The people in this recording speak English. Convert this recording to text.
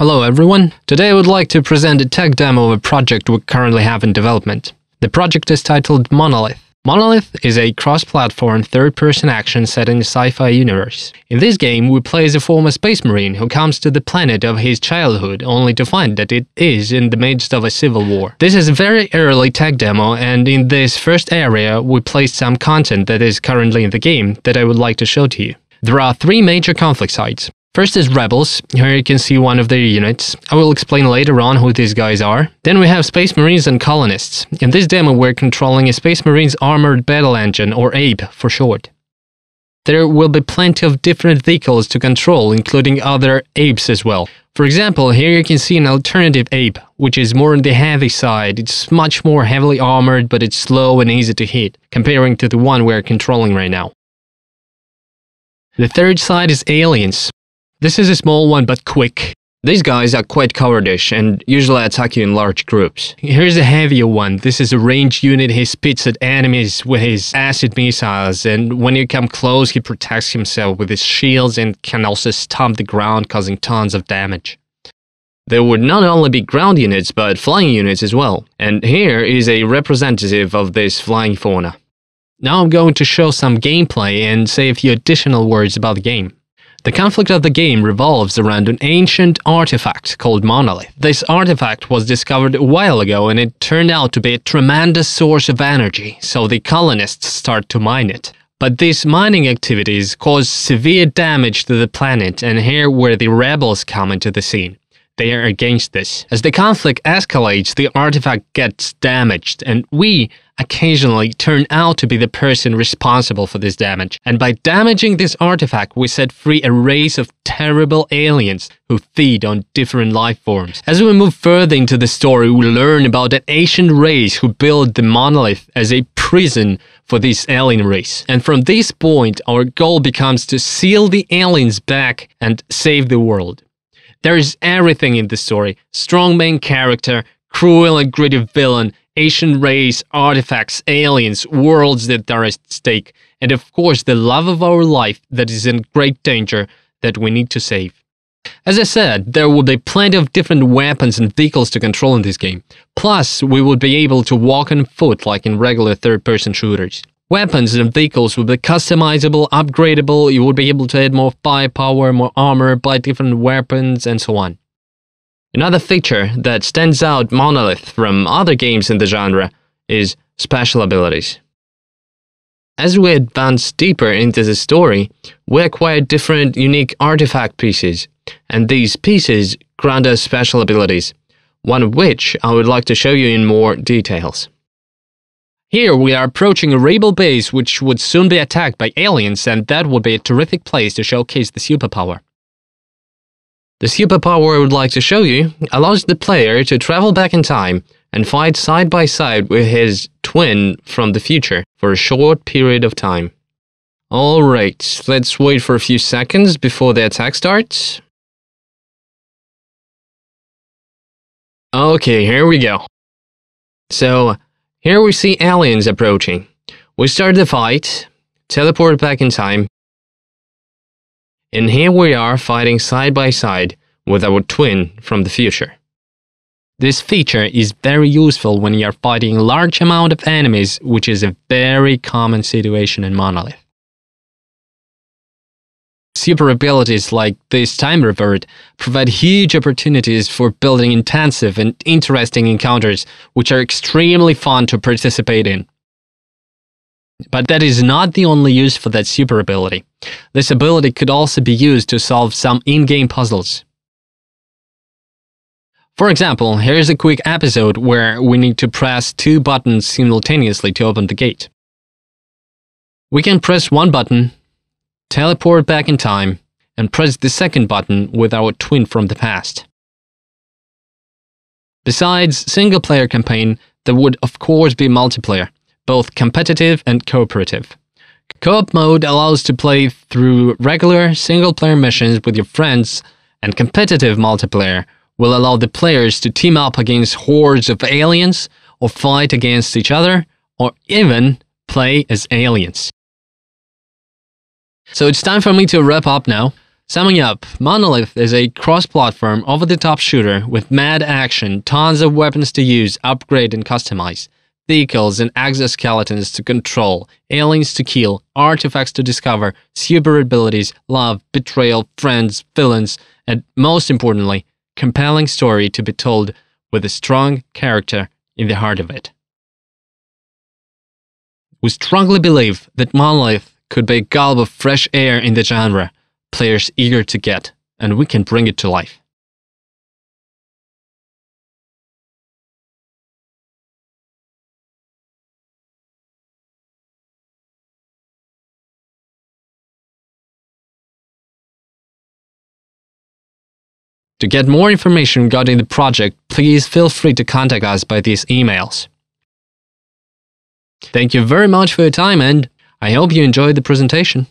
Hello everyone, today I would like to present a tech demo of a project we currently have in development. The project is titled Monolith. Monolith is a cross-platform third-person action set in a sci-fi universe. In this game, we play as a former space marine who comes to the planet of his childhood only to find that it is in the midst of a civil war. This is a very early tech demo, and in this first area we placed some content that is currently in the game that I would like to show to you. There are three major conflict sites. First is Rebels, here you can see one of their units. I will explain later on who these guys are. Then we have Space Marines and Colonists. In this demo we're controlling a Space Marines Armored Battle Engine, or ABE for short. There will be plenty of different vehicles to control, including other ABEs as well. For example, here you can see an alternative ABE, which is more on the heavy side. It's much more heavily armored, but it's slow and easy to hit, comparing to the one we're controlling right now. The third side is Aliens. This is a small one but quick. These guys are quite cowardish and usually attack you in large groups. Here's a heavier one. This is a ranged unit. He spits at enemies with his acid missiles, and when you come close he protects himself with his shields and can also stomp the ground, causing tons of damage. There would not only be ground units but flying units as well. And here is a representative of this flying fauna. Now I'm going to show some gameplay and say a few additional words about the game. The conflict of the game revolves around an ancient artifact called Monolith. This artifact was discovered a while ago and it turned out to be a tremendous source of energy, so the colonists start to mine it. But these mining activities cause severe damage to the planet, and here where the rebels come into the scene. They are against this. As the conflict escalates, the artifact gets damaged, and we occasionally turn out to be the person responsible for this damage. And by damaging this artifact, we set free a race of terrible aliens who feed on different life forms. As we move further into the story, we learn about an ancient race who built the Monolith as a prison for this alien race. And from this point, our goal becomes to seal the aliens back and save the world. There is everything in the story: strong main character, cruel and gritty villain, ancient race, artifacts, aliens, worlds that are at stake, and of course the love of our life that is in great danger that we need to save. As I said, there will be plenty of different weapons and vehicles to control in this game. Plus, we will be able to walk on foot like in regular third-person shooters. Weapons and vehicles will be customizable, upgradable, you will be able to add more firepower, more armor, buy different weapons, and so on. Another feature that stands out Monolith from other games in the genre is special abilities. As we advance deeper into the story, we acquire different unique artifact pieces, and these pieces grant us special abilities, one of which I would like to show you in more details. Here we are approaching a rebel base which would soon be attacked by aliens, and that would be a terrific place to showcase the superpower. The superpower I would like to show you allows the player to travel back in time and fight side by side with his twin from the future for a short period of time. Alright, let's wait for a few seconds before the attack starts. Okay, here we go. So, here we see aliens approaching. We start the fight, teleport back in time, and here we are fighting side by side with our twin from the future. This feature is very useful when you are fighting a large amount of enemies, which is a very common situation in Monolith. Super abilities like this Time Revert provide huge opportunities for building intensive and interesting encounters, which are extremely fun to participate in. But that is not the only use for that super ability. This ability could also be used to solve some in-game puzzles. For example, here's a quick episode where we need to press two buttons simultaneously to open the gate. We can press one button, teleport back in time, and press the second button with our twin from the past. Besides single-player campaign, there would of course be multiplayer, both competitive and cooperative. Co-op mode allows to play through regular single-player missions with your friends, and competitive multiplayer will allow the players to team up against hordes of aliens, or fight against each other, or even play as aliens. So it's time for me to wrap up now. Summing up, Monolith is a cross-platform, over-the-top shooter with mad action, tons of weapons to use, upgrade and customize, vehicles and exoskeletons to control, aliens to kill, artifacts to discover, super abilities, love, betrayal, friends, villains, and most importantly, compelling story to be told with a strong character in the heart of it. We strongly believe that Monolith could be a gulp of fresh air in the genre players eager to get, and we can bring it to life. To get more information regarding the project, please feel free to contact us by these emails. Thank you very much for your time, and I hope you enjoyed the presentation.